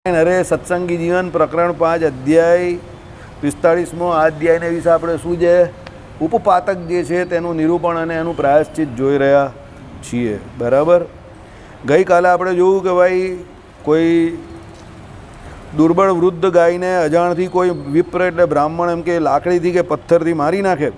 અરે સત્સંગી જીવન પ્રકરણ 5 અધ્યાય 45મો આ અધ્યાયને વિશે આપણે શું છે ઉપપાતક જે છે તેનું નિરૂપણ અને એનું પ્રાયશ્ચિત જોઈ રહ્યા છીએ. બરાબર. ગઈકાલે આપણે જોયું કે ભાઈ કોઈ દુર્બળ વૃદ્ધ ગાયને અજાણથી કોઈ વિપ્ર એટલે બ્રાહ્મણ એમ કે લાકડીથી કે પથ્થરથી મારી નાખે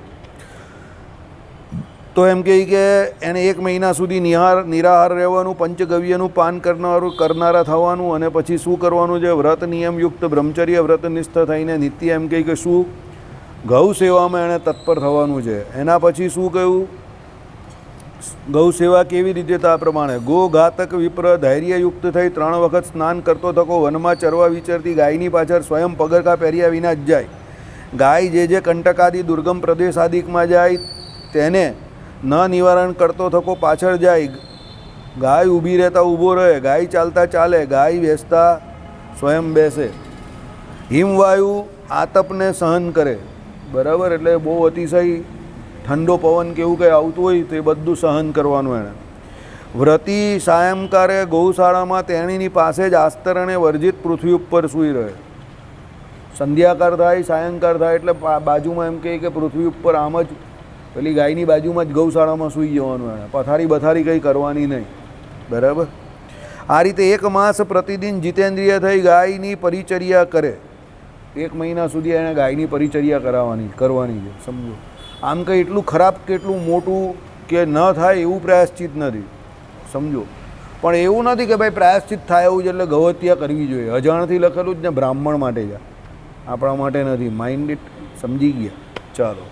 તો એમ કહે કે એને 1 મહિના સુધી નિરાહાર રહેવાનું, પંચગવ્યનું પાન કરનારા થવાનું અને પછી શું કરવાનું છે વ્રત નિયમયુક્ત બ્રહ્મચર્ય વ્રતનિષ્ઠ થઈને નિત્ય એમ કહે કે શું ગૌ સેવામાં એણે તત્પર થવાનું છે. એના પછી શું કહ્યું ગૌ સેવા કેવી રીતે તો આ પ્રમાણે ગો ઘાતક વિપ્ર ધૈર્યયુક્ત થઈ 3 વખત સ્નાન કરતો થકો વનમાં ચરવા વિચરતી ગાયની પાછળ સ્વયં પગરખા પહેર્યા વિના જ જાય. ગાય જે કંટકાદી દુર્ગમ પ્રદેશ આદિકમાં જાય તેને ન નિવારણ કરતો થકો પાછળ જાય. ગાય ઊભી રહેતા ઊભો રહે, ગાય ચાલતા ચાલે, ગાય બેસતા સ્વયં બેસે. હિમવાયુ આતપને સહન કરે. બરાબર. એટલે બહુ અતિશય ઠંડો પવન કેવું કંઈ આવતું હોય તો એ બધું સહન કરવાનું એણે. વ્રતી સાયંકારે ગૌશાળામાં તેણીની પાસે જ આસ્તરણે વર્જિત પૃથ્વી ઉપર સૂઈ રહે. સંધ્યાકાર થાય સાયંકાર થાય એટલે બાજુમાં એમ કહે કે પૃથ્વી ઉપર આમ જ પેલી ગાયની બાજુમાં જ ગૌશાળામાં સૂઈ જવાનું એણે. પથારી બથારી કંઈ કરવાની નહીં. બરાબર. આ રીતે 1 માસ પ્રતિદિન જીતેન્દ્રિય થઈ ગાયની પરિચર્યા કરે. 1 મહિના સુધી એણે ગાયની પરિચર્યા કરવાની છે. સમજો આમ કંઈ એટલું ખરાબ કે એટલું મોટું કે ન થાય એવું પ્રાયશ્ચિત નથી. સમજો. પણ એવું નથી કે ભાઈ પ્રાયશ્ચિત થાય એવું જ એટલે ગૌહત્યા કરવી જોઈએ. અજાણથી લખેલું જ ને બ્રાહ્મણ માટે જ, આપણા માટે નથી. Mind it. સમજી ગયા. ચાલો.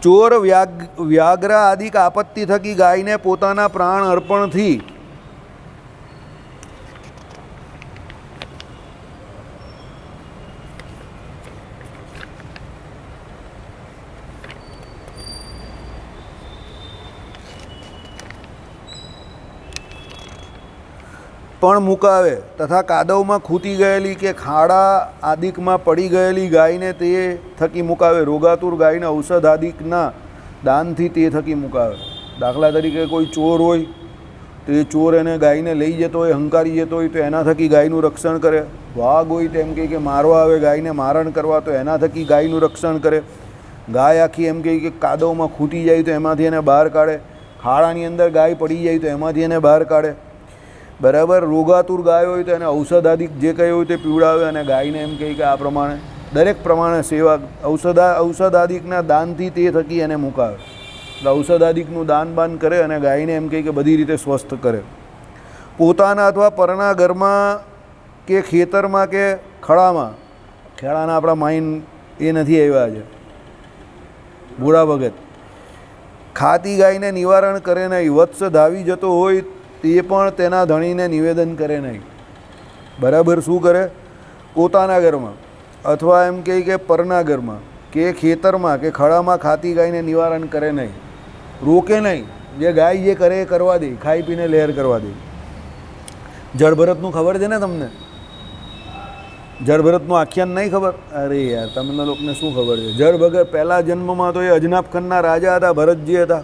ચોર વ્યાઘ્ર આદિક આપત્તિ થકી ગાયને પોતાના પ્રાણ અર્પણથી પણ મુકાવે તથા કાદવમાં ખૂટી ગયેલી કે ખાડા આદિકમાં પડી ગયેલી ગાયને તે થકી મુકાવે. રોગાતુર ગાયને ઔષધ આદિકના દાનથી તે થકી મુકાવે. દાખલા તરીકે કોઈ ચોર હોય તો એ ચોર એને ગાયને લઈ જતો હોય, હંકારી જતો હોય તો એના થકી ગાયનું રક્ષણ કરે. વાઘ હોય તો એમ કહે કે મારવા આવે ગાયને મારણ કરવા તો એના થકી ગાયનું રક્ષણ કરે. ગાય આખી એમ કહે કે કાદવમાં ખૂટી જાય તો એમાંથી એને બહાર કાઢે. ખાડાની અંદર ગાય પડી જાય તો એમાંથી એને બહાર કાઢે. બરાબર. રોગાતુર ગાય હોય તો એને ઔષધ આદિક જે કંઈ હોય તે પીવડાવે અને ગાયને એમ કહે કે આ પ્રમાણે દરેક પ્રમાણે સેવા ઔષધ આદિકના દાનથી તે થકી એને મુકાવે. એટલે ઔષધ આદિકનું દાન બાન કરે અને ગાયને એમ કહે કે બધી રીતે સ્વસ્થ કરે. પોતાના અથવા પરના ઘરમાં કે ખેતરમાં કે ખળામાં, ખેડાના આપણા માઇન્ડ એ નથી આવ્યા છે બુરા ભગત, ખાતી ગાયને નિવારણ કરે નહીં. વત્સ ધાવી જતો હોય તે પણ તેના ધણીને નિવેદન કરે નહીં. બરાબર. શું કરે? પોતાના ઘરમાં અથવા એમ કહે કે પરના ઘરમાં કે ખેતરમાં કે ખળામાં ખાતી ગાયને નિવારણ કરે નહીં, રોકે નહીં. જે ગાય જે કરે એ કરવા દે, ખાઈ પીને લહેર કરવા દે. જળભરતનું ખબર છે ને તમને? જળભરતનું આખ્યાન નહીં ખબર? અરે યાર તમને લોકોને શું ખબર છે? જળભગત પહેલા જન્મમાં તો એ અજનાબખંડના રાજા હતા, ભરતજી હતા.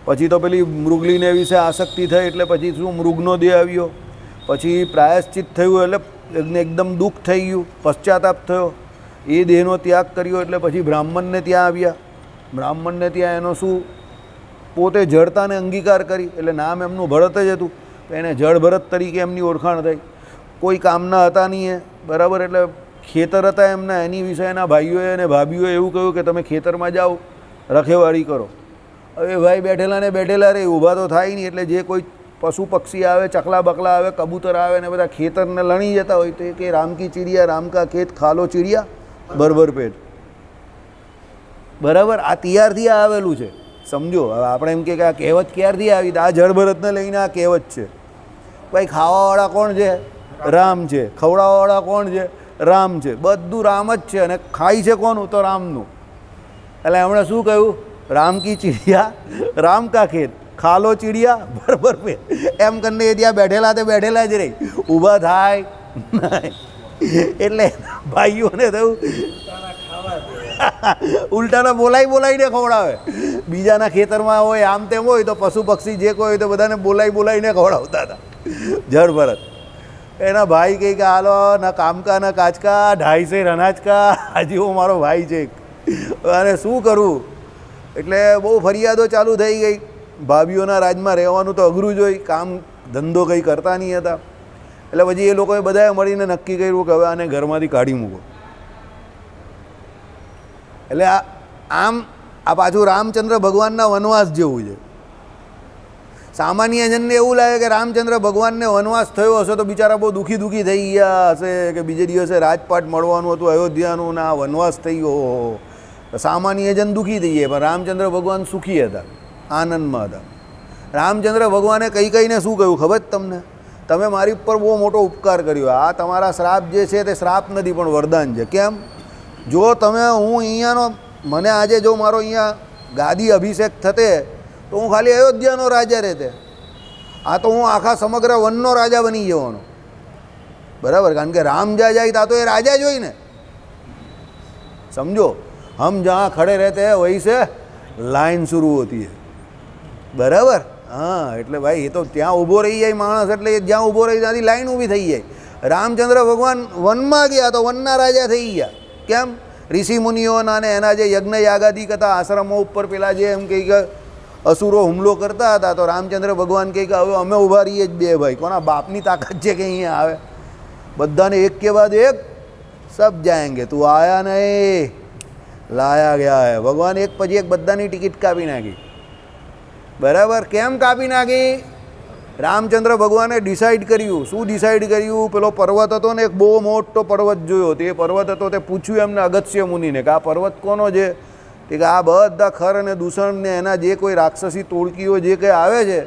પછી તો પેલી મૃગલીને વિશે આસક્તિ થઈ એટલે પછી શું મૃગનો દેહ આવ્યો. પછી પ્રાયશ્ચિત થયું એટલે એકદમ દુઃખ થઈ ગયું, પશ્ચાતાપ થયો. એ દેહનો ત્યાગ કર્યો એટલે પછી બ્રાહ્મણને ત્યાં આવ્યા. બ્રાહ્મણને ત્યાં એનો શું પોતે જળતાને અંગીકાર કરી એટલે નામ એમનું ભરત જ હતું. એને જળ ભરત તરીકે એમની ઓળખાણ થઈ. કોઈ કામના હતા નહીં એ. બરાબર. એટલે ખેતર હતા એમના, એની વિશે એના ભાઈઓએ અને ભાભીઓએ એવું કહ્યું કે તમે ખેતરમાં જાઓ, રખેવાળી કરો. હવે ભાઈ બેઠેલા ને બેઠેલા રે, ઊભા તો થાય નહીં. એટલે જે કોઈ પશુ પક્ષી આવે, ચકલા બકલા આવે, કબૂતર આવે ને બધા ખેતરને લણી જતા હોય તો એ કે રામ કી ચીડિયા રામ કા ખેત ખાલો ચીડિયા બરબર પેટ. બરાબર. આ તૈયારથી આ આવેલું છે. સમજો. હવે આપણે એમ કે આ કહેવત ક્યારથી આવી? આ જળભરતને લઈને આ કહેવત છે. ભાઈ ખાવાવાળા કોણ છે? રામ છે. ખવડાવવાવાળા કોણ છે? રામ છે. બધું રામ જ છે. અને ખાય છે કોનું? તો રામનું. એટલે એમણે શું કહ્યું? રામ કી ચીડિયા રામ કા ખેત ખાલો ચીડિયા બરબર પે. એમ કરીને એ ત્યાં બેઠેલા તે બેઠેલા જ રહી, ઊભા થાય નહીં. એટલે ભાઈઓને થયું ઉલટાના બોલાવીને ખવડાવે. બીજાના ખેતરમાં હોય આમ તેમ હોય તો પશુ પક્ષી જે કોઈ હોય તો બધાને બોલાવીને ખવડાવતા હતા. જળ ભરત. એના ભાઈ કહે કે હાલો ના કામકા ના કાચકા 250 અનાજ કા, હજી હું મારો ભાઈ છે અને શું કરું. એટલે બહુ ફરિયાદો ચાલુ થઈ ગઈ. ભાભીઓના રાજમાં રહેવાનું તો અઘરું જ હોય, કામ ધંધો કંઈ કરતા નહીં હતા. એટલે પછી એ લોકોએ બધાએ મળીને નક્કી કર્યું કે હવે આને ઘરમાંથી કાઢી મૂકો. એટલે આમ આ પાછું રામચંદ્ર ભગવાનના વનવાસ જેવું છે. સામાન્ય જનને એવું લાગે કે રામચંદ્ર ભગવાનને વનવાસ થયો હશે તો બિચારા બહુ દુઃખી થઈ ગયા હશે કે બીજે દિવસે રાજપાટ મળવાનું હતું અયોધ્યાનું, ના વનવાસ થઈ ગયો. સામાન્ય જન દુઃખી થઈ ગયા, પણ રામચંદ્ર ભગવાન સુખી હતા, આનંદમાં હતા. રામચંદ્ર ભગવાને કઈને શું કહ્યું ખબર જ તમને? તમે મારી ઉપર બહુ મોટો ઉપકાર કર્યો, આ તમારા શ્રાપ જે છે તે શ્રાપ નથી પણ વરદાન છે. કેમ? જો તમે હું અહીંયાનો મને આજે જો મારો અહીંયા ગાદી અભિષેક થતે તો હું ખાલી અયોધ્યાનો રાજા રહેતે, આ તો હું આખા સમગ્ર વનનો રાજા બની જવાનો. બરાબર? કારણ કે રામ જ્યાં જાય ત્યાં તો એ રાજા જ હોય ને. સમજો, હમ જहाँ ખડે રહેતે हैं वहीं से लाइन शुरू होती है. બરાબર? હા, એટલે ભાઈ એ તો ત્યાં ઊભો રહી જાય માણસ, એટલે જ્યાં ઊભો રહી ત્યાંથી લાઈન ઊભી થઈ જાય. રામચંદ્ર ભગવાન વનમાં ગયા તો વનના રાજા થઈ ગયા. કેમ? ઋષિ મુનિઓના ને એના જે યજ્ઞ યાગાદી કરતા આશ્રમો ઉપર પેલા જે એમ કહે કે અસુરો હુમલો કરતા હતા, તો રામચંદ્ર ભગવાન કહે કે હવે અમે ઊભા રહીએ જ બે ભાઈ, કોના બાપની તાકાત છે કે અહીંયા આવે? બધાને એક કે બાદ એક સબ જાયેંગે, તું આયા નહીં લાયા ગયા હે. ભગવાન એક પછી એક બધાની ટિકિટ કાપી નાખી. બરાબર? કેમ કાપી નાખી? રામચંદ્ર ભગવાને ડિસાઈડ કર્યું. શું ડિસાઈડ કર્યું? પેલો પર્વત હતો ને, એક બહુ મોટો પર્વત જોયો. તે પર્વત હતો, તે પૂછ્યું એમને અગસ્ત્ય મુનિને કે આ પર્વત કોનો છે? તે કે આ બધા ખર અને દૂષણ ને એના જે કોઈ રાક્ષસી તોડકીઓ જે કંઈ આવે છે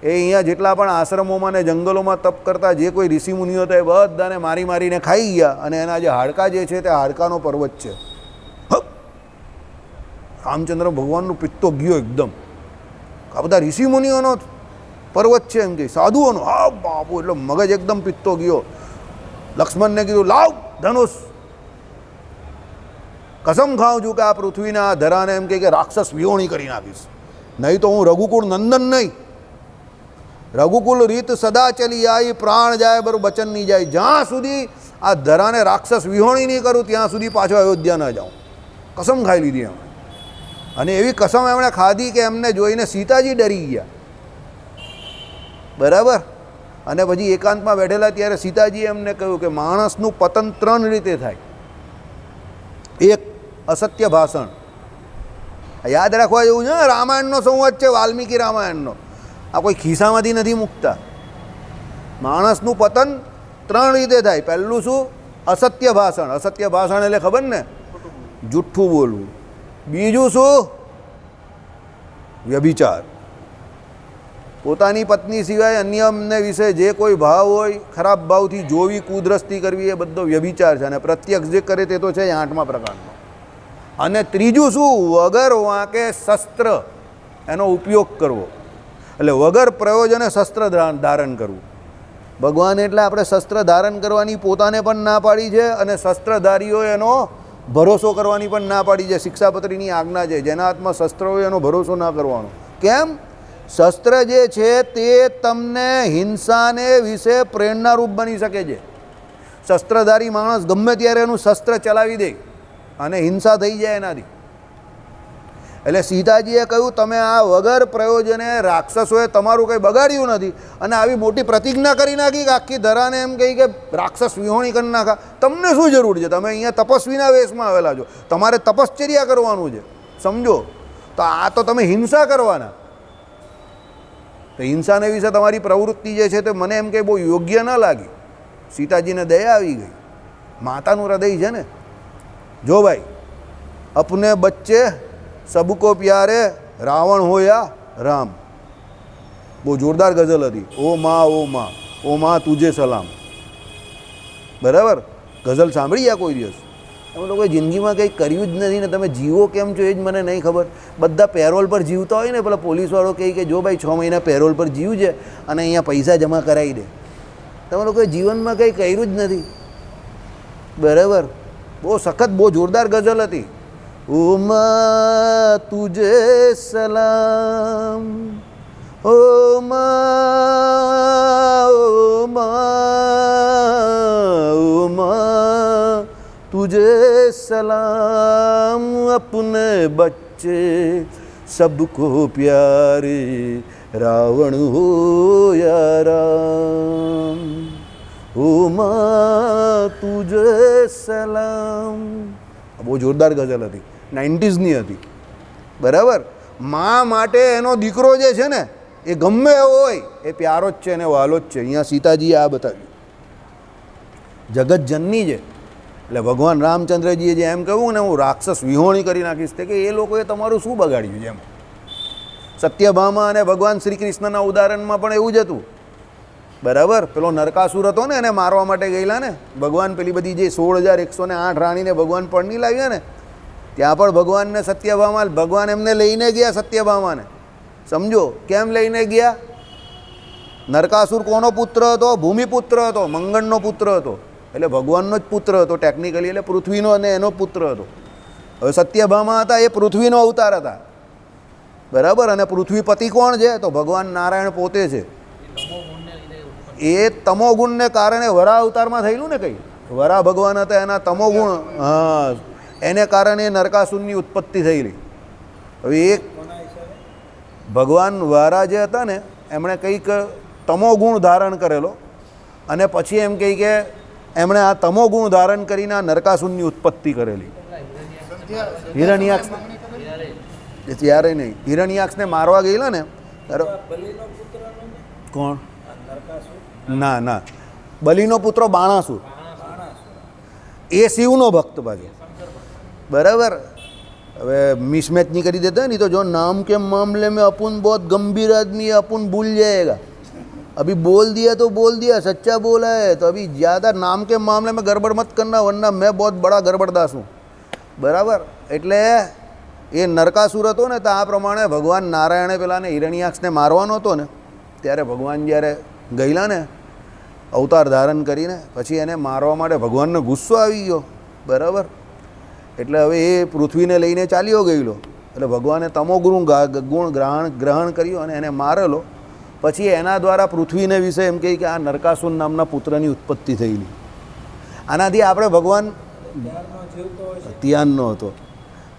એ અહીંયા જેટલા પણ આશ્રમોમાં ને જંગલોમાં તપ કરતા જે કોઈ ઋષિ મુનિઓ હતા એ બધાને મારી મારીને ખાઈ ગયા, અને એના જે હાડકા જે છે તે હાડકાનો પર્વત છે. રામચંદ્ર ભગવાનનું પિત્તો ગયો એકદમ. આ બધા ઋષિ મુનિઓનો પર્વત છે એમ કે સાધુઓનો. હા બાપુ, એટલે મગજ એકદમ પિત્તો ગયો. લક્ષ્મણને કીધું લાવ ધનુષ, કસમ ખાઉં છું કે આ પૃથ્વીના ધરાને એમ કે રાક્ષસ વિહોણી કરી નાખીશ, નહીં તો હું રઘુકુળ નંદન નહીં. રઘુકુલ રીત સદા ચલી આવી, પ્રાણ જાય બરું બચન નહીં જાય. જ્યાં સુધી આ ધરાને રાક્ષસ વિહોણી નહીં કરું ત્યાં સુધી પાછો અયોધ્યા ન જાઉં. કસમ ખાઈ લીધી એમણે. અને એવી કસમ એમણે ખાધી કે એમને જોઈને સીતાજી ડરી ગયા. બરાબર? અને પછી એકાંતમાં બેઠેલા ત્યારે સીતાજીએ એમને કહ્યું કે માણસનું પતન 3 રીતે થાય. એક, અસત્ય ભાષણ. યાદ રાખવા જેવું છે. રામાયણનો સંવાદ છે, વાલ્મીકી રામાયણનો. આ કોઈ ખિસ્સામાંથી નથી મૂકતા. માણસનું પતન 3 રીતે થાય. પહેલું શું? અસત્ય ભાષણ. અસત્ય ભાષણ એટલે ખબર ને? જુઠ્ઠું બોલવું. બીજું શું? વ્યભિચાર. પોતાની પત્ની સિવાય અન્યને વિશે જે કોઈ ભાવ હોય, ખરાબ ભાવથી જોવી, કુદ્રષ્ટિ કરવી, એ બધો વ્યભિચાર છે. અને પ્રત્યક્ષ જે કરે તે તો છે 8મા પ્રકારનો. અને ત્રીજું શું? વગર વાંકે શસ્ત્ર એનો ઉપયોગ કરવો. એટલે વગર પ્રયોજને શસ્ત્ર ધારણ કરવું. ભગવાન એટલે આપણે શસ્ત્ર ધારણ કરવાની પોતાને પણ ના પાડી છે, અને શસ્ત્રધારીઓ એનો ભરોસો કરવાની પણ ના પાડી છે. શિક્ષાપત્રીની આજ્ઞા છે, જેના હાથમાં શસ્ત્ર હોય એનો ભરોસો ના કરવાનો. કેમ? શસ્ત્ર જે છે તે તમને હિંસાને વિશે પ્રેરણારૂપ બની શકે છે. શસ્ત્રધારી માણસ ગમે ત્યારે એનું શસ્ત્ર ચલાવી દે અને હિંસા થઈ જાય એનાથી. એટલે સીતાજીએ કહ્યું તમે આ વગર પ્રયોજને રાક્ષસોએ તમારું કંઈ બગાડ્યું નથી, અને આવી મોટી પ્રતિજ્ઞા કરી નાખી કે આખી ધરાને એમ કહી કે રાક્ષસ વિહોણી કરી નાખા. તમને શું જરૂર છે? તમે અહીંયા તપસ્વીના વેશમાં આવેલા છો, તમારે તપશ્ચર્યા કરવાનું છે. સમજો? તો આ તો તમે હિંસા કરવાના. તો હિંસાને વિશે તમારી પ્રવૃત્તિ જે છે તે મને એમ કંઈ બહુ યોગ્ય ન લાગી. સીતાજીને દયા આવી ગઈ. માતાનું હૃદય છે ને. જો ભાઈ, અપને બચ્ચે સબકો પ્યારે રાવણ હો યા રામ. બહુ જોરદાર ગઝલ હતી. ઓ માં ઓ માં તુજે સલામ. બરાબર? ગઝલ સાંભળી ગયા કોઈ દિવસ? તમે લોકોએ જિંદગીમાં કંઈ કર્યું જ નથી ને તમે જીવો કેમ છો એ જ મને નહીં ખબર. બધા પેરોલ પર જીવતા હોય ને, પેલા પોલીસવાળો કહે કે જો ભાઈ 6 મહિના પેરોલ પર જીવજે અને અહીંયા પૈસા જમા કરાવી દે. તમે લોકોએ જીવનમાં કંઈ કર્યું જ નથી. બરાબર? બહુ સખત, બહુ જોરદાર ગઝલ હતી. ઓ માં તુજે સલામ, ઓ માં माँ तुझे सलाम अपने बच्चे सबको प्यारे रावण हो या राम ओ माँ तुझे सलाम બહુ જોરદાર ગઝલ હતી 90sની હતી બરાબર મા માટે એનો દીકરો જે છે ને એ ગમે એવો હોય એ પ્યારો જ છે અને વાલો જ છે અહીંયા સીતાજીએ આ બતાવ્યું જગતજનની છે એટલે ભગવાન રામચંદ્રજીએ જે એમ કહ્યું ને હું રાક્ષસ વિહોણી કરી નાખીશ તે કે એ લોકોએ તમારું શું બગાડ્યું છે એમ સત્યભામા અને ભગવાન શ્રી કૃષ્ણના ઉદાહરણમાં પણ એવું જ હતું બરાબર પેલો નરકાસુર હતો ને એને મારવા માટે ગયેલા ને ભગવાન પેલી બધી જે 16,108 રાણીને ભગવાન પરણી લાવ્યા ને ત્યાં પણ ભગવાનને સત્યભામા ભગવાન એમને લઈને ગયા સત્યભામાને સમજો કેમ લઈને ગયા નરકાસુર કોનો પુત્ર હતો ભૂમિપુત્ર હતો મંગળનો પુત્ર હતો એટલે ભગવાનનો જ પુત્ર હતો ટેકનિકલી એટલે પૃથ્વીનો અને એનો પુત્ર હતો હવે સત્યભામા હતા એ પૃથ્વીનો અવતાર હતા બરાબર અને પૃથ્વીપતિ કોણ છે તો ભગવાન નારાયણ પોતે છે એ તમોગુણને કારણે વરા અવતારમાં થયેલું ને કંઈ વરા ભગવાન હતા એના તમોગુણ હા એને કારણે નરકાસુરની ઉત્પત્તિ થયેલી હવે એક ભગવાન વારા જે હતા ને એમણે કંઈક તમોગુણ ધારણ કરેલો અને પછી એમ કહી કે એમણે આ તમોગુણ ધારણ કરીને આ નરકાસુરની ઉત્પત્તિ કરેલી હિરણ્યાક્ષ ત્યારે નહીં હિરણ્યાક્ષને મારવા ગયેલા ને કોણ ના ના બલિનો પુત્ર બાણાસુર એ શિવનો ભક્ત બાજુ बराबर હવે मिसमैच नहीं करी देता नहीं तो जो नाम के मामले में अपन बहुत गंभीर आदमी है अपन भूल जाएगा अभी बोल दिया तो बोल दिया सच्चा बोला है तो अभी ज़्यादा नाम के मामले में गड़बड़ मत करना वरना मैं बहुत बड़ा गड़बड़दास हूँ बराबर એટલે એ નરકાસુર હતો ને તો આ પ્રમાણે ભગવાન નારાયણે પેલાને હિરણ્યાક્ષને મારવાનો હતો ને ત્યારે ભગવાન જ્યારે ગયેલા ને અવતાર ધારણ કરીને પછી એને મારવા માટે ભગવાનને ગુસ્સો આવી ગયો બરાબર એટલે હવે એ પૃથ્વીને લઈને ચાલ્યો ગયેલો એટલે ભગવાને તમોગુણ ગુણ ગ્રહણ કર્યું અને એને મારેલો પછી એના દ્વારા પૃથ્વીને વિશે એમ કહે કે આ નરકાસુર નામના પુત્રની ઉત્પત્તિ થયેલી આનાથી આપણે ભગવાન ત્યારનો હતો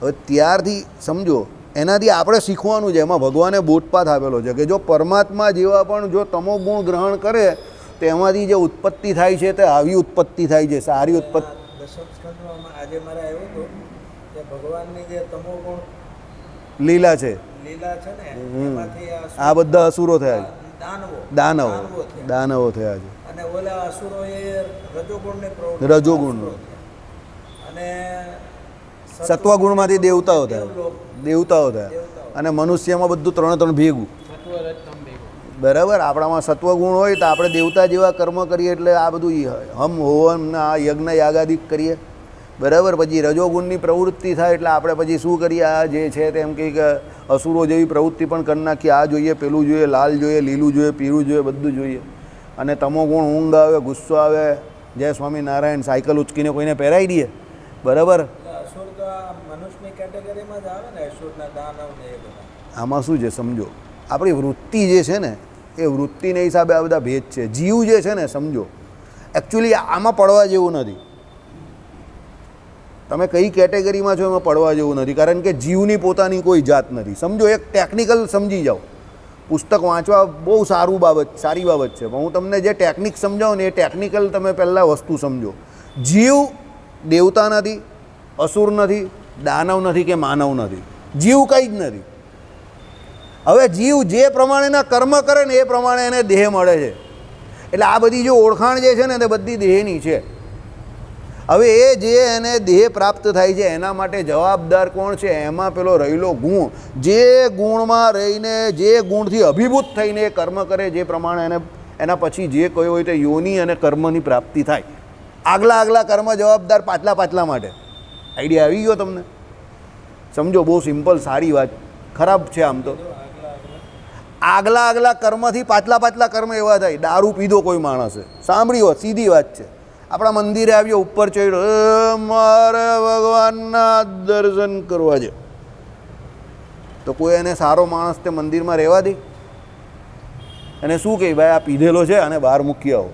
હવે ત્યારથી સમજો એનાથી આપણે શીખવાનું છે એમાં ભગવાને બોધપાઠ આપેલો છે કે જો પરમાત્મા જેવા પણ જો તમોગુણ ગ્રહણ કરે તો એમાંથી જે ઉત્પત્તિ થાય છે તે આવી ઉત્પત્તિ થાય છે સારી ઉત્પત્તિ આજે મારે આવ્યું હતું કે ભગવાનની જે તમોગુણ લીલા છે ને એમાંથી આ બધા અસુરો થયા છે દાનવો થયા છે અને ઓલા અસુરો એ રજોગુણને રજોગુણ અને સત્વગુણમાંથી દેવતાઓ થયા અને મનુષ્યમાં બધું ત્રણ ભેગું બરાબર આપણામાં સત્વગુણ હોય તો આપણે દેવતા જેવા કર્મ કરીએ એટલે આ બધું હમ હોવન આ યજ્ઞ યાગાદિક કરીએ બરાબર પછી રજોગુણની પ્રવૃત્તિ થાય એટલે આપણે પછી શું કરીએ આ જે છે તેમ કંઈક અસુરો જેવી પ્રવૃત્તિ પણ કરી નાખીએ આ જોઈએ પેલું જોઈએ લાલ જોઈએ લીલું જોઈએ પીળું જોઈએ બધું જોઈએ અને તમોગુણ ઊંઘ આવે ગુસ્સો આવે જય સ્વામિનારાયણ સાયકલ ઉચકીને કોઈને પહેરાવી દઈએ બરાબર અસુર તો મનુષ્યની કેટેગરીમાં જ આવે ને અસુરના દાનવ ને એ બધા આમાં શું છે સમજો આપણી વૃત્તિ જે છે ને એ વૃત્તિને હિસાબે આ બધા ભેદ છે જીવ જે છે ને સમજો એકચ્યુઅલી આમાં પડવા જેવું નથી તમે કઈ કેટેગરીમાં છો એમાં પડવા જેવું નથી કારણ કે જીવની પોતાની કોઈ જાત નથી સમજો એક ટેકનિકલ સમજી જાઓ પુસ્તક વાંચવા બહુ સારી બાબત છે પણ હું તમને જે ટેકનિક સમજાવું ને એ ટેકનિકલ તમે પહેલાં વસ્તુ સમજો જીવ દેવતા નથી અસુર નથી દાનવ નથી કે માનવ નથી જીવ કંઈ જ નથી હવે જીવ જે પ્રમાણેના કર્મ કરે ને એ પ્રમાણે એને દેહ મળે છે એટલે આ બધી જે ઓળખાણ જે છે ને તે બધી દેહની છે હવે એ જે એને દેહ પ્રાપ્ત થાય છે એના માટે જવાબદાર કોણ છે એમાં પેલો રહેલો ગુણ જે ગુણમાં રહીને જે ગુણથી અભિભૂત થઈને એ કર્મ કરે જે પ્રમાણે એને એના પછી જે કયો હોય તે યોની અને કર્મની પ્રાપ્તિ થાય આગલા કર્મ જવાબદાર પાછલા માટે આઈડિયા આવી ગયો તમને સમજો બહુ સિમ્પલ સારી વાત ખરાબ છે આમ તો આગલા કર્મથી પાછલા કર્મ એવા થાય દારૂ પીધો કોઈ માણસે સાંભળી હોત સીધી વાત છે આપણા મંદિરે આવ્યો ઉપર ચડ્યો મારે ભગવાનના દર્શન કરવા છે તો કોઈ એને સારો માણસ તે મંદિરમાં રહેવા દે અને શું કહે ભાઈ આ પીધેલો છે અને બહાર મૂકી આવો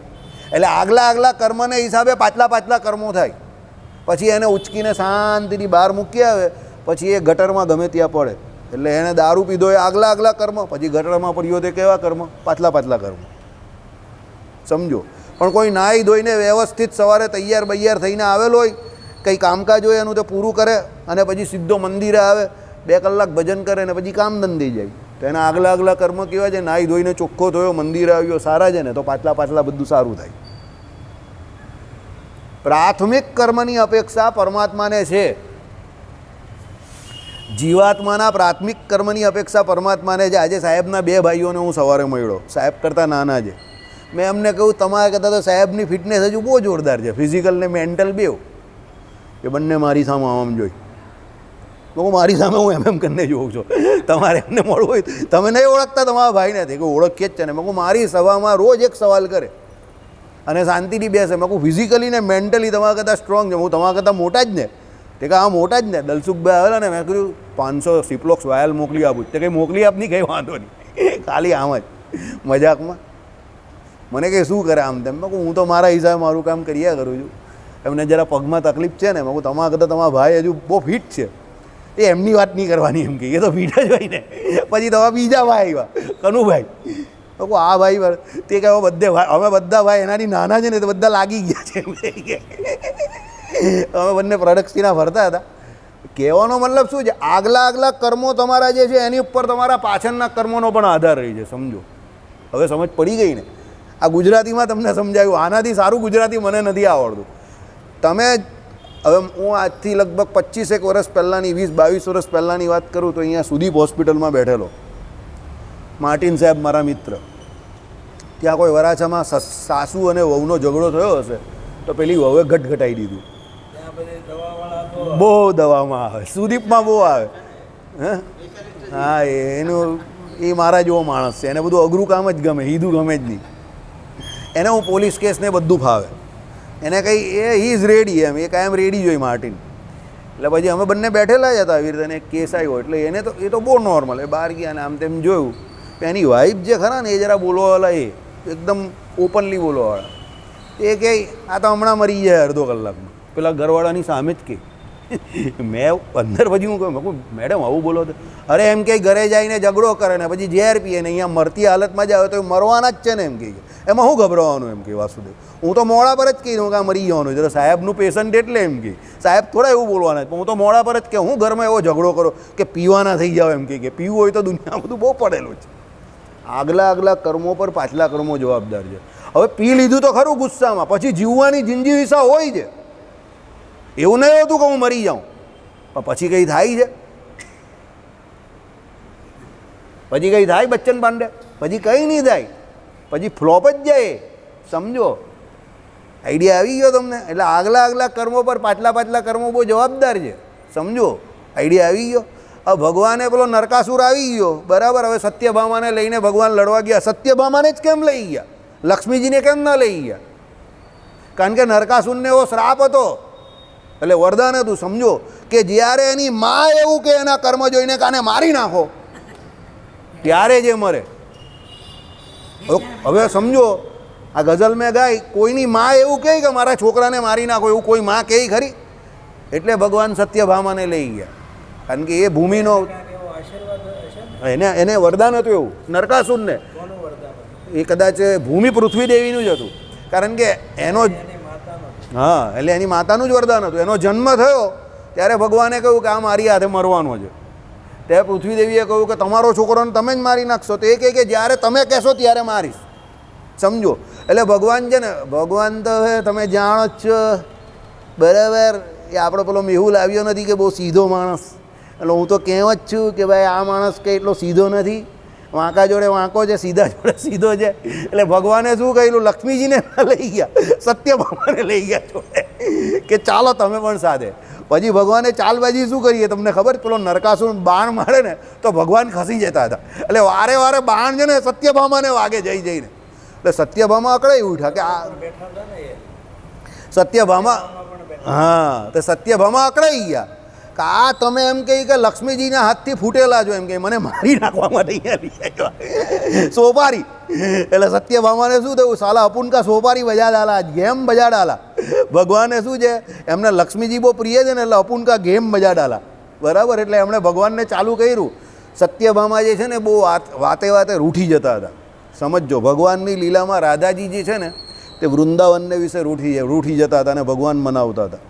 એટલે આગલા આગલા કર્મને હિસાબે પાછલા કર્મો થાય. પછી એને ઉચકીને શાંતિથી બહાર મૂકી આવે, પછી એ ગટરમાં ગમે ત્યાં પડે. એટલે એને દારૂ પીધો એ આગલા કર્મ, પછી ગટરમાં પડ્યો તે કેવા કર્મ? પાછલા કર્મ. સમજો. પણ કોઈ નાહી ધોઈને વ્યવસ્થિત સવારે તૈયાર બૈયાર થઈને આવેલો હોય, કંઈ કામકાજ હોય એનું તે પૂરું કરે અને પછી સીધો મંદિરે આવે, 2 કલાક ભજન કરે ને પછી કામ ધંધી જાય, તો એના આગલા કર્મ કેવા છે? નાહી ધોઈને ચોખ્ખો થયો, મંદિરે આવ્યો, સારા છે ને, તો પાછલા બધું સારું થાય. પ્રાથમિક કર્મની અપેક્ષા પરમાત્માને છે. જીવાત્માના પ્રાથમિક કર્મની અપેક્ષા પરમાત્માને છે. આજે સાહેબના 2 ભાઈઓને હું સવારે મળ્યો, સાહેબ કરતાં નાના છે. મેં એમને કહ્યું તમારા કરતાં તો સાહેબની ફિટનેસ હજુ બહુ જોરદાર છે, ફિઝિકલ ને મેન્ટલ બેવ. એ બંને મારી સામે આમ જોઈ. હું મારી સામે હું એમ કરીને જોઉં છું. તમારે એમને મળવું હોય, તમે નહીં ઓળખતા તમારા ભાઈ નથી કે ઓળખીએ જ છે ને. મેં કહું મારી સભામાં રોજ એક સવાલ કરે અને શાંતિથી બેસે. મેં કહું ફિઝિકલી ને મેન્ટલી તમારા કરતાં સ્ટ્રોંગ છે, હું તમારા કરતાં મોટા જ ને. તે કહે હા મોટા જ ને. દલસુખભાઈ આવેલા ને, મેં કીધું 500 સિપ્લોક્સ વાયલ મોકલી આપું. તે કંઈ મોકલી આપની કંઈ વાંધો નહીં, ખાલી આમ જ મજાકમાં. મને કંઈ શું કરે આમ તેમ. મેં કહું હું તો મારા હિસાબે મારું કામ કર્યા કરું છું. એમને જરા પગમાં તકલીફ છે ને, મેં કહું તમારા કરતાં તમારા ભાઈ હજુ બહુ ફિટ છે. એ એમની વાત નહીં કરવાની એમ કે એ તો ફિટ જ હોય ને. પછી તમારા બીજા ભાઈ આવ્યા, કનુભાઈ. મેં કહું આ ભાઈ તે કહે બધે ભાઈ, અમે બધા ભાઈ એનાથી નાના છે ને, તો બધા લાગી ગયા છે. અમે બંને પ્રદક્ષિણા ફરતા હતા. કહેવાનો મતલબ શું છે? આગલા કર્મો તમારા જે છે એની ઉપર તમારા પાછળના કર્મોનો પણ આધાર રહી છે. સમજો, હવે સમજ પડી ગઈ ને? આ ગુજરાતીમાં તમને સમજાયું. આનાથી સારું ગુજરાતી મને નથી આવડતું. તમે હવે હું આજથી લગભગ 25 વર્ષ પહેલાંની, 20-22 વર્ષ પહેલાંની વાત કરું તો અહીંયા સુદીપ હોસ્પિટલમાં બેઠેલો. માર્ટિન સાહેબ મારા મિત્ર. ત્યાં કોઈ વરાછામાં સાસુ અને વહુનો ઝઘડો થયો હશે, તો પેલી વહુએ ઘટાઈ દીધું. બહુ દવામાં આવે, સુદીપમાં બહુ આવે. હા એનું એ મારા જેવો માણસ છે. એને બધું અઘરું કામ જ ગમે, હીધું ગમે જ નહીં. એને હું પોલીસ કેસ ને બધું ફાવે. એને કંઈ હી ઇઝ રેડી એમ, એ કાયમ રેડી જોઈ માર્ટિન. એટલે પછી અમે બંને બેઠેલા જ હતા આવી રીતે, એક કેસ આવ્યો. એટલે એને તો એ તો બહુ નોર્મલ, એ બહાર ગયા ને આમ તેમ જોયું. એની વાઈફ જે ખરા ને એ જરા બોલવાવાળા, એ એકદમ ઓપનલી બોલવાવાળા. એ કહે આ તો હમણાં મરી જાય અડધો કલાકમાં. પેલા ઘરવાળાની સામે જ કહે. મેં અંદર પછી હું કહું મેડમ આવું બોલો તો? અરે એમ કે ઘરે જઈને ઝઘડો કરે ને પછી ઝેર પીએ ને અહીંયા મરતી હાલતમાં જ આવે તો મરવાના જ છે ને એમ કહે. એમાં શું ગભરાવાનું એમ કે વાસુદેવ? હું તો મોડા પર જ કહી દઉં કે આ મરી જવાનું છે. સાહેબનું પેશન્ટ એટલે એમ કે સાહેબ થોડા એવું બોલવાના, પણ હું તો મોડા પર જ કે હું ઘરમાં એવો ઝઘડો કરો કે પીવાના થઈ જાવ એમ કે પીવું હોય તો દુનિયા બધું બહુ પડેલું છે. આગલા કર્મો પર પાછલા કર્મો જવાબદાર છે. હવે પી લીધું તો ખરું ગુસ્સામાં, પછી જીવવાની જિંદગી હોય છે. એવું નહીં હોતું કે હું મરી જાઉં, પણ પછી કંઈ થાય છે? પછી કંઈ થાય બચ્ચન પાંડે? પછી કંઈ નહીં થાય, પછી ફ્લોપ જ જાય. સમજો, આઈડિયા આવી ગયો તમને? એટલે આગલા કર્મો પર પાછલા કર્મો બહુ જવાબદાર છે. સમજો, આઈડિયા આવી ગયો? હવે ભગવાને પેલો નરકાસુર આવી ગયો, બરાબર. હવે સત્યભામાને લઈને ભગવાન લડવા ગયા. સત્યભામાને જ કેમ લઈ ગયા? લક્ષ્મીજીને કેમ ન લઈ ગયા? કારણ કે નરકાસુરને એવો શ્રાપ હતો, એટલે વરદાન હતું. સમજો કે જ્યારે એની મા એવું કે એના કર્મ જોઈને કાને મારી નાખો, ત્યારે જે મરે. હવે સમજો, આ ગઝલ મેં ગાઈ, કોઈની મા એવું કહે કે મારા છોકરાને મારી નાખો, એવું કોઈ મા કહે ખરી? એટલે ભગવાન સત્યભામાને લઈ ગયા, કારણ કે એ ભૂમિનો એને વરદાન હતું એવું. નરકાસુરને એ કદાચ ભૂમિ પૃથ્વી દેવીનું જ હતું, કારણ કે એનો હા એટલે એની માતાનું જ વરદાન હતું. એનો જન્મ થયો ત્યારે ભગવાને કહ્યું કે આ મારી હાથે મરવાનો છે. ત્યારે પૃથ્વી દેવીએ કહ્યું કે તમારો છોકરોને તમે જ મારી નાખશો. તો એ કહે કે જ્યારે તમે કહેશો ત્યારે મારીશ. સમજો, એટલે ભગવાન છે ને, ભગવાન તો હવે તમે જાણો જ છો, બરાબર. એ આપણો પેલો મેહુલ આવ્યો નથી કે બહુ સીધો માણસ. એટલે હું તો કહેવત જ છું કે ભાઈ આ માણસ કંઈ એટલો સીધો નથી, વાંકા જોડે વાંકો છે, સીધા જોડે સીધો છે. એટલે ભગવાને શું કહ્યું? લક્ષ્મીજીને લઈ ગયા, સત્યભામાને લઈ ગયા જોડે કે ચાલો તમે પણ સાથે. પછી ભગવાને ચાલબાજી શું કરીએ તમને ખબર? પેલો નરકાસુર બાણ મારે ને તો ભગવાન ખસી જતા હતા. એટલે વારે વારે બાણ છે ને સત્યભામાને વાગે જઈને. એટલે સત્યભામા અકળાઈ ઉઠ્યા કે આ સત્યભામા, હા તો સત્યભામા અકળાઈ ગયા કા તમે એમ કહી કે લક્ષ્મીજીના હાથથી ફૂટેલા છો એમ કે મને મારી નાખવા માટે અહીંયા સોપારી એટલે સત્યભામાને શું થયું સાલા અપુન કા સોપારી બજા ડાલા ગેમ બજા ડાલા ભગવાને શું છે એમને લક્ષ્મીજી બહુ પ્રિય છે ને એટલે અપુન કા ગેમ બજા ડાલા બરાબર એટલે એમણે ભગવાનને ચાલુ કર્યું સત્યભામા જે છે ને બહુ વાતે વાતે રૂઠી જતા હતા સમજો ભગવાનની લીલામાં રાધાજી જે છે ને તે વૃંદાવનને વિશે રૂઠી જતા હતા અને ભગવાન મનાવતા હતા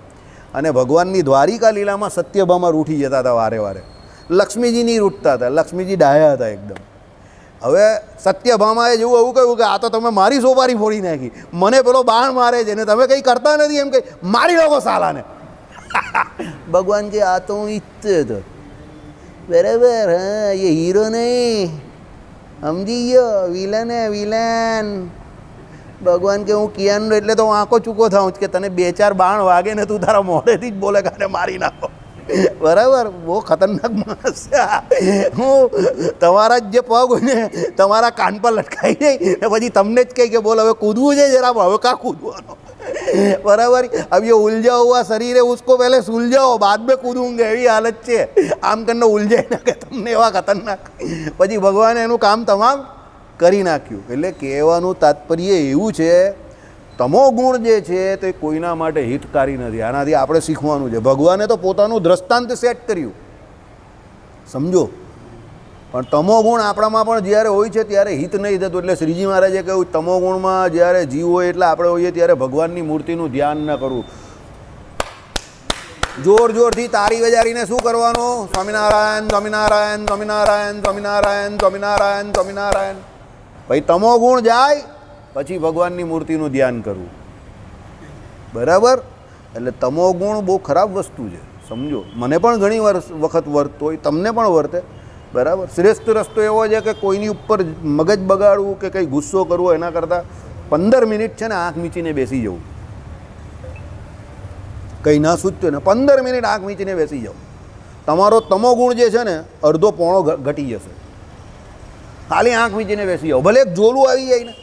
અને ભગવાનની દ્વારિકા લીલામાં સત્યભામા રૂઠી જતા હતા વારે વારે લક્ષ્મીજી નહીં રૂઠતા હતા લક્ષ્મીજી ડાયા હતા એકદમ હવે સત્યભામાએ જેવું એવું કહ્યું કે આ તો તમે મારી સોપારી ફોડી નાખી મને પેલો બાણ મારે છે ને તમે કંઈ કરતા નથી એમ કંઈ મારી નાખો સાલાને ભગવાન કે આ તો હું ઈચ્છતો હતો બરાબર હા એ હીરો નહીં સમજી ગયો વિલન હે વિલન ભગવાન કે હું કિયાનનો એટલે તો હું આંખો ચૂકો થાઉં કે તને 2-4 બાણ વાગે ને તું તારા મોઢેથી જ બોલે કે મારી નાખો બરાબર બહુ ખતરનાક માણસ છે હું તમારા જ જે પગ હોય ને તમારા કાન પર લટકાઈ જાય ને પછી તમને જ કહે કે બોલ હવે કૂદવું છે જરા હવે કાં કૂદવાનો बराबर अब ये उलझा हुआ शरीर है उसको पहले सुलझाओ बाद में कूदूंगे એવી હાલત છે આમ કરીને ઉલઝાઈ ના કે તમને એવા ખતરનાક પછી ભગવાને એનું કામ તમામ કરી નાખ્યું એટલે કહેવાનું તાત્પર્ય એવું છે તમો ગુણ જે છે તે કોઈના માટે હિતકારી નથી આનાથી આપણે શીખવાનું છે ભગવાને તો પોતાનું દ્રષ્ટાંત સેટ કર્યું સમજો પણ તમો ગુણ આપણામાં પણ જ્યારે હોય છે ત્યારે હિત નહીં થતું એટલે શ્રીજી મહારાજે કહ્યું તમો ગુણમાં જ્યારે જીવ હોય એટલે આપણે હોઈએ ત્યારે ભગવાનની મૂર્તિનું ધ્યાન ન કરવું જોર જોરથી તારી વજારીને શું કરવાનું સ્વામિનારાયણ સ્વામિનારાયણ સ્વામિનારાયણ સ્વામિનારાયણ સ્વામિનારાયણ સ્વામિનારાયણ ભાઈ તમો ગુણ જાય પછી ભગવાનની મૂર્તિનું ધ્યાન કરવું બરાબર એટલે તમો ગુણ બહુ ખરાબ વસ્તુ છે સમજો મને પણ ઘણી વખત વર્તતો હોય તમને પણ વર્તે બરાબર શ્રેષ્ઠ રસ્તો એવો છે કે કોઈની ઉપર મગજ બગાડવું કે કંઈ ગુસ્સો કરવો એના કરતાં 15 મિનિટ છે ને આંખ મીચીને બેસી જવું કંઈ ના સૂચતું ને 15 મિનિટ આંખ મીચીને બેસી જાઓ તમારો તમો ગુણ જે છે ને અડધો પોણો ઘટી જશે ખાલી આંખ મીચીને બેસી જાઓ ભલે એક જોલું આવી જાય ને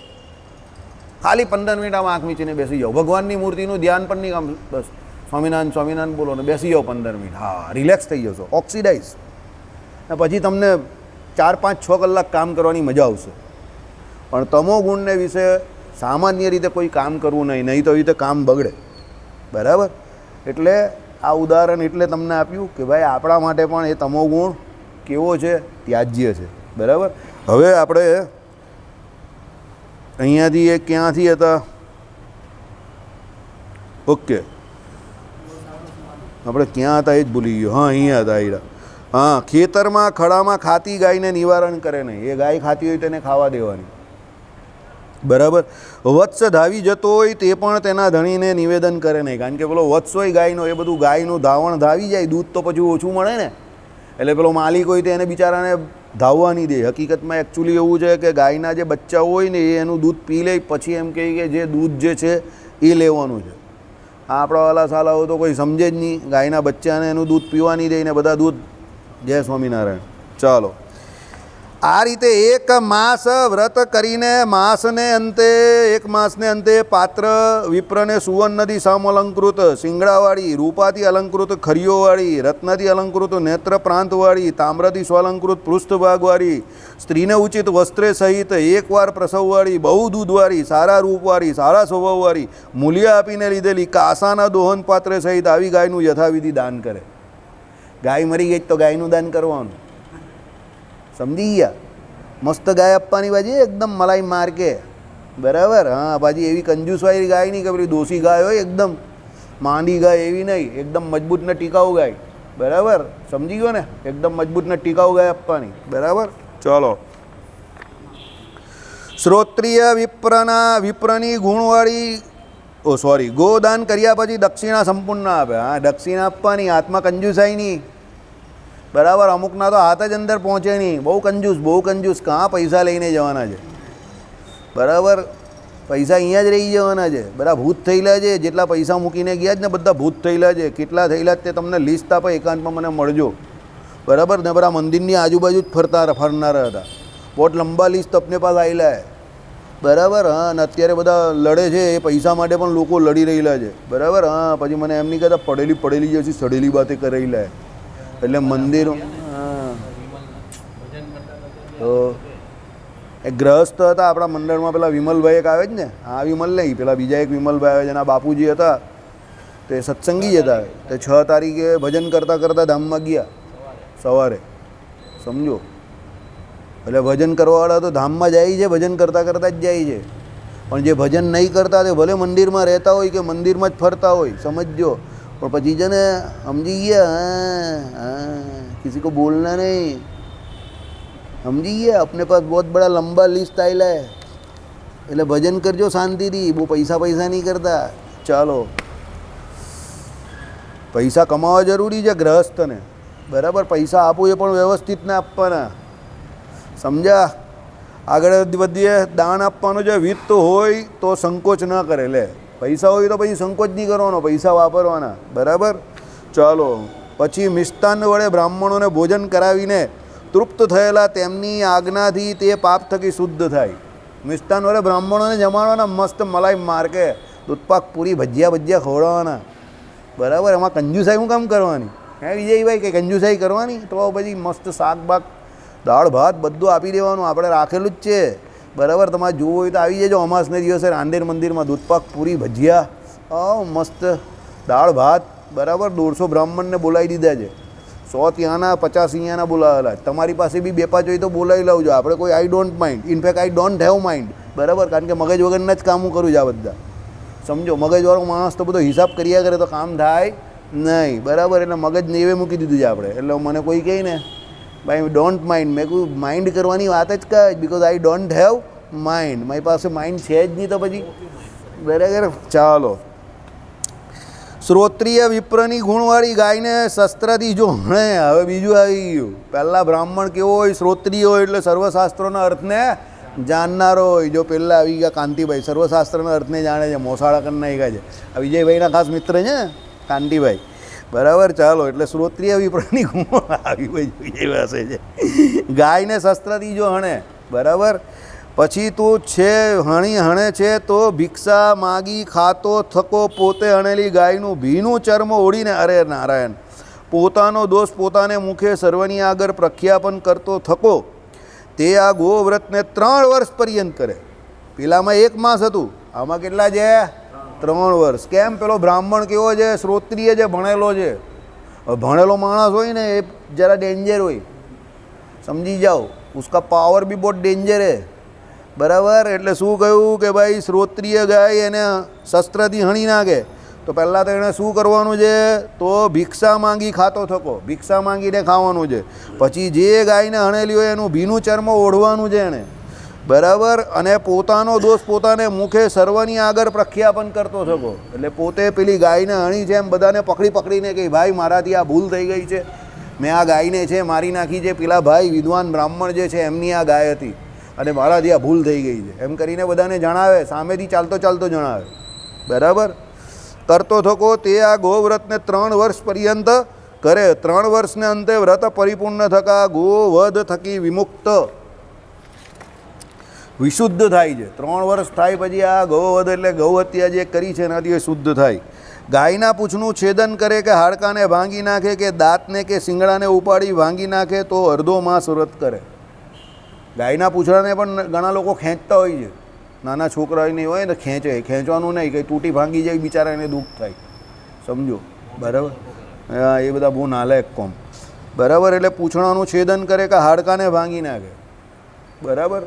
ખાલી 15 મિનિટ આમ આંખ મીચીને બેસી જાઓ ભગવાનની મૂર્તિનું ધ્યાન પણ નહીં આમ બસ સ્વામિનારાયણ સ્વામિનારાયણ બોલો ને બેસી જાઓ 15 મિનિટ હા રિલેક્સ થઈ જશો ઓક્સિડાઇઝ ને પછી તમને 4-5-6 કલાક કામ કરવાની મજા આવશે પણ તમો ગુણને વિશે સામાન્ય રીતે કોઈ કામ કરવું નહીં તો એ રીતે કામ બગડે બરાબર એટલે આ ઉદાહરણ એટલે તમને આપ્યું કે ભાઈ આપણા માટે પણ એ તમો ગુણ કેવો છે ત્યાજ્ય છે બરાબર હવે આપણે અહીંયાથી એ ક્યાંથી હતા ઓકે આપણે ક્યાં હતા એ જ ભૂલી ગયો હા અહીંયા હતા અહીંયા હા ખેતરમાં ખડામાં ખાતી ગાયને નિવારણ કરે નહીં એ ગાય ખાતી હોય તેને ખાવા દેવાની બરાબર વત્સ ધાવી જતો હોય તે પણ તેના ધણીને નિવેદન કરે નહીં કારણ કે પેલો વત્સ હોય ગાયનો એ બધું ગાયનું ધાવણ ધાવી જાય દૂધ તો પછી ઓછું મળે ને એટલે પેલો માલિક હોય તો એને બિચારાને ધાવવા નહીં દે હકીકતમાં એકચ્યુઅલી એવું છે કે ગાયના જે બચ્ચા હોય ને એ એનું દૂધ પી લે પછી એમ કહે કે જે દૂધ જે છે એ લેવાનું છે આપણાવાલા સાલાઓ તો કોઈ સમજે જ નહીં ગાયના બચ્ચાને એનું દૂધ પીવા નહીં દે ને બધા દૂધ જય સ્વામિનારાયણ ચાલો આ રીતે એક માસ વ્રત કરીને એક માસને અંતે પાત્ર વિપ્રને સુવર્ણથી સમઅલંકૃત શિંગડાવાળી રૂપાથી અલંકૃત ખરીઓવાળી રત્નથી અલંકૃત નેત્ર પ્રાંતવાળી તામ્રથી સ્વઅલંકૃત પૃષ્ઠભાગવાળી સ્ત્રીને ઉચિત વસ્ત્રે સહિત એકવાર પ્રસવવાળી બહુ દૂધવાળી સારા રૂપવાળી સારા સ્વભાવવાળી મૂલ્ય આપીને લીધેલી કાસાના દોહન પાત્રે સહિત આવી ગાયનું યથાવિધિ દાન કરે ગાય મરી ગઈ તો ગાયનું દાન કરવાનું સમજી ગયા મસ્ત ગાય આપવાની બાજી એકદમ મલાઈ માર કે બરાબર હા બાજી એવી કંજૂસવાળી ગાય નહીં કે પેલી દોષી ગાય હોય એકદમ માંડી ગાય એવી નહીં એકદમ મજબૂત ને ટીકાઉ ગાય બરાબર સમજી ગયો ને એકદમ મજબૂત ને ટીકાઉ ગાય આપવાની બરાબર ચાલો શ્રોત્રિય વિપ્રની ગુણવાળી ગોદાન કર્યા પછી દક્ષિણા સંપૂર્ણ આપે હા દક્ષિણા આપવાની હાથમાં કંજૂસાઈ નહીં બરાબર અમુકના તો હાથ જ અંદર પહોંચે નહીં બહુ કંજૂસ કાં પૈસા લઈને જવાના છે બરાબર પૈસા અહીંયા જ રહી જવાના છે બધા ભૂત થયેલા છે જેટલા પૈસા મૂકીને ગયા જ ને બધા ભૂત થયેલા છે કેટલા થયેલા તે તમને લિસ્ટ આપે એકાંતમાં મને મળજો બરાબર ને બધા મંદિરની આજુબાજુ જ ફરનારા હતા બહુ લંબા લિસ્ટ अपने पास આવેલા है બરાબર હા અને અત્યારે બધા લડે છે એ પૈસા માટે પણ લોકો લડી રહેલા છે બરાબર હા પછી મને એમ નહીં કહેતા પડેલી જશે સડેલી બાતે કરેલા है એટલે મંદિર હા તો એ ગ્રહસ્થ હતા આપણા મંડળમાં, પેલા વિમલભાઈ એક આવે જ ને, હા વિમલ નહીં, પેલા બીજા એક વિમલભાઈ આવે જેના બાપુજી હતા તે સત્સંગી જ હતા. તે 6 તારીખે ભજન કરતાં કરતાં ધામમાં ગયા સવારે, સમજો. એટલે ભજન કરવાવાળા તો ધામમાં જાય છે, ભજન કરતાં કરતાં જ જાય છે. પણ જે ભજન નહીં કરતા તે ભલે મંદિરમાં રહેતા હોય કે મંદિરમાં જ ફરતા હોય, સમજજો. પણ પછી છે ને સમજી ગયા, હા હા કિસી કો બોલના નહીં, સમજી ગયા. अपने पास बहुत बड़ा लंबा लिस्ट आएला है, એટલે ભજન કરજો શાંતિથી, બહુ પૈસા નહીં કરતા. ચાલો, પૈસા કમાવા જરૂરી છે ગ્રહસ્થને, બરાબર. પૈસા આપો એ પણ વ્યવસ્થિત ને આપવાના, સમજ્યા. આગળ વધીએ. દાન આપવાનું છે, વિત્ત હોય તો સંકોચ ન કરે. લે પૈસા હોય તો પછી સંકોચ નહીં કરવાનો, પૈસા વાપરવાના, બરાબર. ચાલો, પછી મિષ્ટાન્ન વડે બ્રાહ્મણોને ભોજન કરાવીને તૃપ્ત થયેલા તેમની આજ્ઞાથી તે પાપ થકી શુદ્ધ થાય. મિષ્ટાન્ન વડે બ્રાહ્મણોને જમાડવાના, મસ્ત મલાઈ માર્કે દૂધપાક પૂરી ભજીયા ખવડાવવાના, બરાબર. એમાં કંજુસાઈ શું કામ કરવાની? હે વિજયભાઈ, કે કંજુસાઈ કરવાની? તો પછી મસ્ત શાક બાક, દાળ ભાત બધું આપી દેવાનું, આપણે રાખેલું જ છે, બરાબર. તમારે જોવું હોય તો આવી જજો અમાસને દિવસે રાંદેર મંદિરમાં, દૂધપાક પૂરી ભજીયા, મસ્ત દાળ ભાત, બરાબર. 150 બ્રાહ્મણને બોલાવી દીધા છે, 100 ત્યાંના, 50 અહીંયાના બોલાવેલા. તમારી પાસે બી 2-5 હોય તો બોલાવી લાવજો, આપણે કોઈ I don't mind, in fact I don't have mind, બરાબર. કારણ કે મગજ વગરના જ કામો કરું છું આ બધા, સમજો. મગજવાળો માણસ તો બધો હિસાબ કર્યા કરે તો કામ થાય નહીં, બરાબર. એટલે મગજ નેવે મૂકી દીધું છે આપણે. એટલે મને કોઈ કહે ને ભાઈ ડોન્ટ માઇન્ડ, મેં કહ્યું માઇન્ડ કરવાની વાત જ કહે, because I don't have mind, મારી પાસે માઇન્ડ છે જ નહીં તો પછી, બરાબર. ચાલો, શ્રોત્રિય વિપ્રની ગુણવાળી ગાયને શસ્ત્રથી જો હણે. હવે બીજું આવી ગયું. પહેલાં બ્રાહ્મણ કેવો હોય? શ્રોત્રિય હોય, એટલે સર્વશાસ્ત્રોના અર્થને જાણનારો હોય. જો પહેલાં આવી ગયા કાંતિભાઈ, સર્વશાસ્ત્રના અર્થને જાણે છે, મોસાળા કરી નાખ્યા છે. આ વિજયભાઈના ખાસ મિત્ર છે કાંતિભાઈ, બરાબર. ચાલો, એટલે શ્રોત્રિય વિપ્રની ગુણ આવી વિજય પાસે છે. ગાયને શસ્ત્રથી જો હણે, બરાબર. પછી તું છે હણે છે તો ભિક્ષા માગી ખાતો થકો, પોતે હણેલી ગાયનું ભીનું ચર્મ ઓળીને, અરે નારાયણ, પોતાનો દોષ પોતાને મુખે સર્વની આગળ પ્રખ્યાપન કરતો થકો, તે આ ગોવ્રતને 3 વર્ષ પર્યંત કરે. પેલામાં 1 માસ હતું, આમાં કેટલા છે? 3 વર્ષ. કેમ? પેલો બ્રાહ્મણ કેવો છે? શ્રોત્રિય છે, ભણેલો છે. ભણેલો માણસ હોય ને એ જરા ડેન્જર હોય, સમજી જાઓ. ઉસકા પાવર બી બહુ ડેન્જર હે, બરાબર. એટલે શું કહ્યું કે ભાઈ શ્રોત્રિય ગાય એને શસ્ત્રથી હણી નાખે તો પહેલાં તો એણે શું કરવાનું છે? તો ભિક્ષા માંગી ખાતો થકો, ભિક્ષા માંગીને ખાવાનું છે. પછી જે ગાયને હણેલી હોય એનું ભીનું ચર્મ ઓઢવાનું છે એણે, બરાબર. અને પોતાનો દોષ પોતાને મુખે સર્વની આગળ પ્રખ્યાપન કરતો થકો, એટલે પોતે પેલી ગાયને હણી છે એમ બધાને પકડીને કે ભાઈ મારાથી આ ભૂલ થઈ ગઈ છે, મેં આ ગાયને છે મારી નાખી છે, પેલા ભાઈ વિદ્વાન બ્રાહ્મણ જે છે એમની આ ગાય હતી અને મારાથી આ ભૂલ થઈ ગઈ છે, એમ કરીને બધાને જણાવે, સામેથી ચાલતો જણાવે, બરાબર. કરતો થકો, તે આ ગોવ્રતને 3 વર્ષ પર્યંત કરે. 3 વર્ષને અંતે વ્રત પરિપૂર્ણ થકા ગોવધ થકી વિમુક્ત, વિશુદ્ધ થાય છે. 3 વર્ષ થાય પછી આ ગૌવધ એટલે ગૌ હત્યા જે કરી છે એનાથી એ શુદ્ધ થાય. ગાયના પૂંછનું છેદન કરે કે હાડકાને ભાંગી નાખે કે દાંતને કે શિંગડાને ઉપાડી ભાંગી નાખે તો અડધો માસ વ્રત કરે. ગાયના પૂંછડાને પણ ઘણા લોકો ખેંચતા હોય છે, નાના છોકરાઓને હોય ને ખેંચે, ખેંચવાનું નહીં, કંઈ તૂટી ભાંગી જાય બિચારા એને દુઃખ થાય, સમજો, બરાબર. હા, એ બધા બહુ નાલાયક કોમ, બરાબર. એટલે પૂંછડાનું છેદન કરે કે હાડકાને ભાંગી નાખે, બરાબર.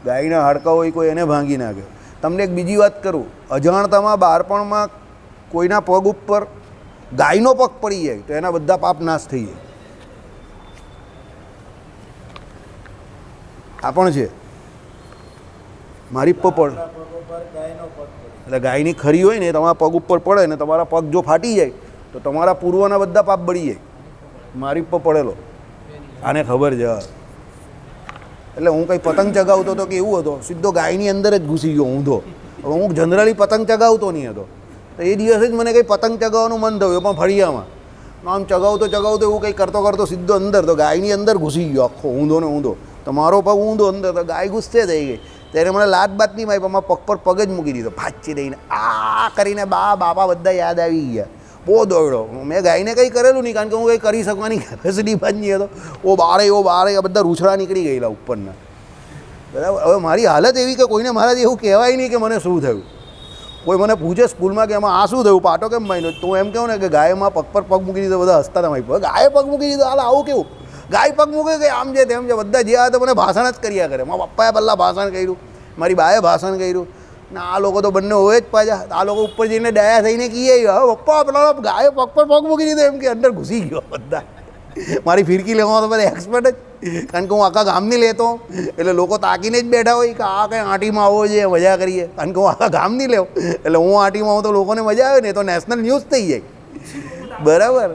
ગાયના હાડકા હોય કોઈ એને ભાંગી નાખે. તમને એક બીજી વાત કરું, અજાણતામાં બાળપણમાં કોઈના પગ ઉપર ગાયનો પગ પડી જાય તો એના બધા પાપ નાશ થઈ જાય. આ પણ છે, મારી પગ પડે એટલે ગાયની ખરી હોય ને તમારા પગ ઉપર પડે ને તમારા પગ જો ફાટી જાય તો તમારા પૂર્વના બધા પાપ બળી જાય. મારી પગ પડેલો, આને ખબર છે. એટલે હું કંઈ પતંગ ચગાવતો હતો કે એવું હતો, સીધો ગાયની અંદર જ ઘૂસી ગયો ઊંધો. હવે હું જનરલી પતંગ ચગાવતો નહીં હતો, તો એ દિવસે જ મને કંઈ પતંગ ચગાવવાનું મન થયું, પણ ફળિયામાં આમ ચગાવતો એવું કંઈ કરતો સીધો અંદર, તો ગાયની અંદર ઘૂસી ગયો આખો ઊંધો ને ઊંધો. તો મારો પગ ઊંધો અંદર, તો ગાય ગુસ્સે થઈ ગઈ. ત્યારે મને લાત બાત નહીં મારી, પણ મારા પગ પર પગ જ મૂકી દીધો, ફાચી દઈને આ કરીને બાપા બધા યાદ આવી ગયા. બહુ દોડ્યો. મેં ગાયને કંઈ કરેલું નહીં, કારણ કે હું કંઈ કરી શકવાની કેપેસિટી પણ નહીં હતો. ઓ બારે બધા રૂછડા નીકળી ગયેલા ઉપરના. બરાબર. હવે મારી હાલત એવી કે કોઈને મારાથી એવું કહેવાય નહીં કે મને શું થયું. કોઈ મને પૂછે સ્કૂલમાં કે એમાં આ શું થયું, પાટો કેમ માન્યો, તો હું એમ કહું ને કે ગાયમાં પગ પર પગ મૂકી દીધો, બધા હસતા હતા મારી પર. ગાયે પગ મૂકી દીધો, હાલ આવું કેવું, ગાય પગ મૂકે કે આમ છે તેમ છે, બધા જે આવે તો મને ભાષણ જ કર્યા કરે. મારા પપ્પાએ પહેલાં ભાષણ કર્યું, મારી બાએ ભાષણ કર્યું ને આ લોકો તો બંને હોય જ પાછા. આ લોકો ઉપર જઈને ડાયા થઈને કહીએ હવે પપ્પા પેલા ગાયે પગ પર પગ મૂકી દીધો, એમ કે અંદર ઘૂસી ગયો બધા. મારી ફિરકી લેવામાં તો બધા એક્સપર્ટ જ, કારણ કે હું આખા ગામની લેતો, એટલે લોકો તાકીને જ બેઠા હોય કે આ કંઈ આંટીમાં આવો છે મજા કરીએ, કારણ કે હું આખા ગામની લેવું, એટલે હું આંટીમાં આવું તો લોકોને મજા આવે ને, તો નેશનલ ન્યૂઝ થઈ જાય. બરાબર.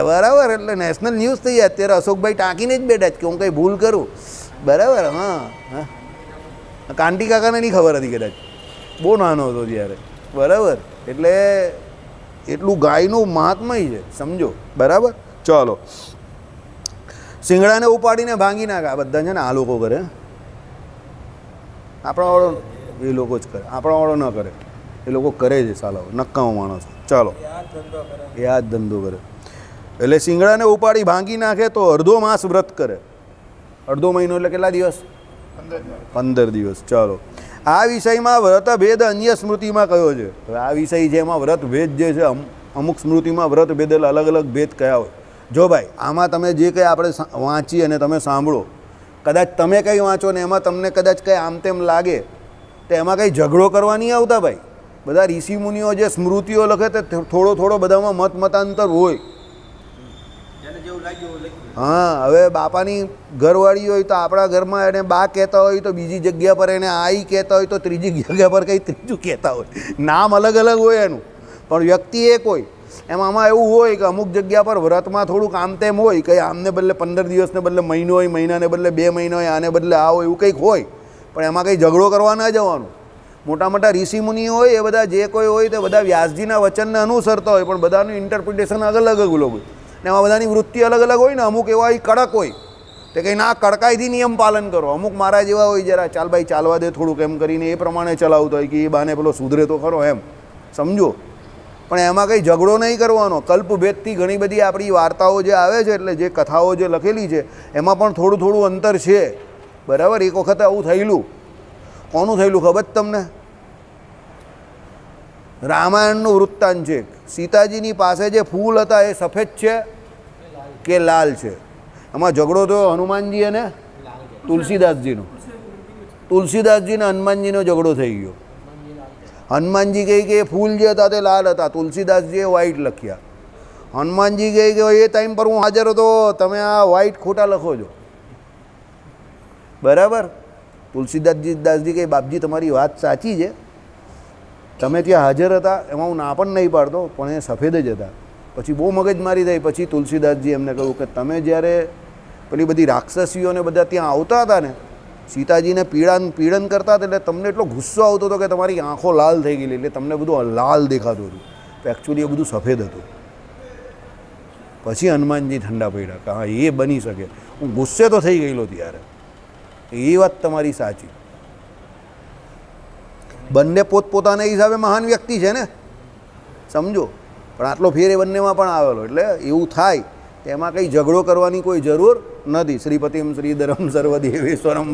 બરાબર, એટલે નેશનલ ન્યૂઝ થઈ જાય. અત્યારે અશોકભાઈ ટાંકીને જ બેઠા જ કે હું કંઈ ભૂલ કરું. બરાબર. હા હા, કાંટી કાકાને નહીં ખબર હતી કદાચ, બહુ નાનો હતો ત્યારે. બરાબર. એટલે એટલું ગાયનું મહાત્મય છે, સમજો. બરાબર. ચાલો, શિંગડાને ઉપાડીને ભાંગી નાખે. આ બધા છે ને આ લોકો કરે, આપણાવાળો એ લોકો જ કરે, આપણાવાળો ન કરે. એ લોકો કરે છે સાલાઓ, નક્કામો માણસો. ચાલો, એ આ જ ધંધો કરે. એટલે શિંગડાને ઉપાડી ભાંગી નાખે તો અડધો માસ વ્રત કરે. અડધો મહિનો એટલે કેટલા દિવસ? 15 દિવસ. ચાલો, આ વિષયમાં વ્રત ભેદ અન્ય સ્મૃતિમાં કયો છે? હવે આ વિષય છે એમાં વ્રત ભેદ જે છે, અમુક સ્મૃતિમાં વ્રત ભેદ એટલે અલગ અલગ ભેદ કયા હોય. જો ભાઈ આમાં તમે જે કંઈ આપણે વાંચી અને તમે સાંભળો, કદાચ તમે કંઈ વાંચો ને એમાં તમને કદાચ કંઈ આમ તેમ લાગે તો એમાં કંઈ ઝઘડો કરવા નહીં આવતા ભાઈ. બધા ઋષિ મુનિઓ જે સ્મૃતિઓ લખે તે થોડો બધામાં મતાંતર હોય. હા, હવે બાપાની ઘરવાળી હોય તો આપણા ઘરમાં એને બા કહેતા હોય તો બીજી જગ્યા પર એને આઈ કહેતા હોય તો ત્રીજી જગ્યા પર કંઈ ત્રીજું કહેતા હોય. નામ અલગ અલગ હોય એનું, પણ વ્યક્તિ એક હોય. આમાં એવું હોય કે અમુક જગ્યા પર વ્રતમાં થોડુંક આમ તેમ હોય, કંઈ આમને બદલે 15 દિવસને બદલે મહિનો હોય, મહિનાને બદલે 2 મહિના હોય, આને બદલે આ હોય, એવું કંઈક હોય. પણ એમાં કંઈ ઝઘડો કરવા ન જવાનું. મોટા મોટા ઋષિ મુનિ હોય એ બધા જે કોઈ હોય તે બધા વ્યાસજીના વચનને અનુસરતા હોય, પણ બધાનું ઇન્ટરપ્રિટેશન અલગ અલગ હોય ને એમાં બધાની વૃત્તિ અલગ અલગ હોય ને. અમુક એવા કડક હોય તે કંઈ ના કડકાઈથી નિયમ પાલન કરો. અમુક મારા જેવા હોય જરા ચાલ ભાઈ ચાલવા દે થોડુંક એમ કરીને એ પ્રમાણે ચલાવતો હોય કે એ બાને પેલો સુધરે તો ખરો એમ, સમજો. પણ એમાં કંઈ ઝઘડો નહીં કરવાનો. કલ્પભેદથી ઘણી બધી આપણી વાર્તાઓ જે આવે છે, એટલે જે કથાઓ જે લખેલી છે એમાં પણ થોડું અંતર છે. બરાબર. એક વખત આવું થયેલું. કોનું થયેલું ખબર જ તમને? રામાયણનું વૃત્તાંત છે. સીતાજીની પાસે જે ફૂલ હતા એ સફેદ છે કે લાલ છે? એમાં ઝઘડો થયો હનુમાનજી અને તુલસીદાસજીનો. તુલસીદાસજી અને હનુમાનજીનો ઝઘડો થઈ ગયો. હનુમાનજી કહે કે એ ફૂલ જે હતા તે લાલ હતા, તુલસીદાસજીએ વ્હાઈટ લખ્યા. હનુમાનજી કહે કે એ ટાઈમ પર હું હાજર હતો, તમે આ વ્હાઈટ ખોટા લખો છો. બરાબર. તુલસીદાસજી કહે બાપજી તમારી વાત સાચી છે, તમે ત્યાં હાજર હતા એમાં હું ના પણ નહીં પાડતો, પણ એ સફેદ જ હતા. પછી બહુ મગજમારી થઈ. પછી તુલસીદાસજી એમને કહ્યું કે તમે જ્યારે પેલી બધી રાક્ષસીઓને બધા ત્યાં આવતા હતા ને, સીતાજીને પીડન કરતા હતા, એટલે તમને એટલો ગુસ્સો આવતો હતો કે તમારી આંખો લાલ થઈ ગયેલી, એટલે તમને બધું લાલ દેખાતું હતું. તો એકચ્યુઅલી એ બધું સફેદ હતું. પછી હનુમાનજી ઠંડા પડ્યા કે હા એ બની શકે, હું ગુસ્સે તો થઈ ગયેલો ત્યારે. એ વાત તમારી સાચી. બંને પોતપોતાના હિસાબે મહાન વ્યક્તિ છે ને, સમજો. પણ આટલો ફેર એ બંનેમાં પણ આવેલો, એટલે એવું થાય તેમાં કંઈ ઝઘડો કરવાની કોઈ જરૂર નથી. શ્રીપતિમ શ્રીધરમ સર્વદેવેશ્વરમ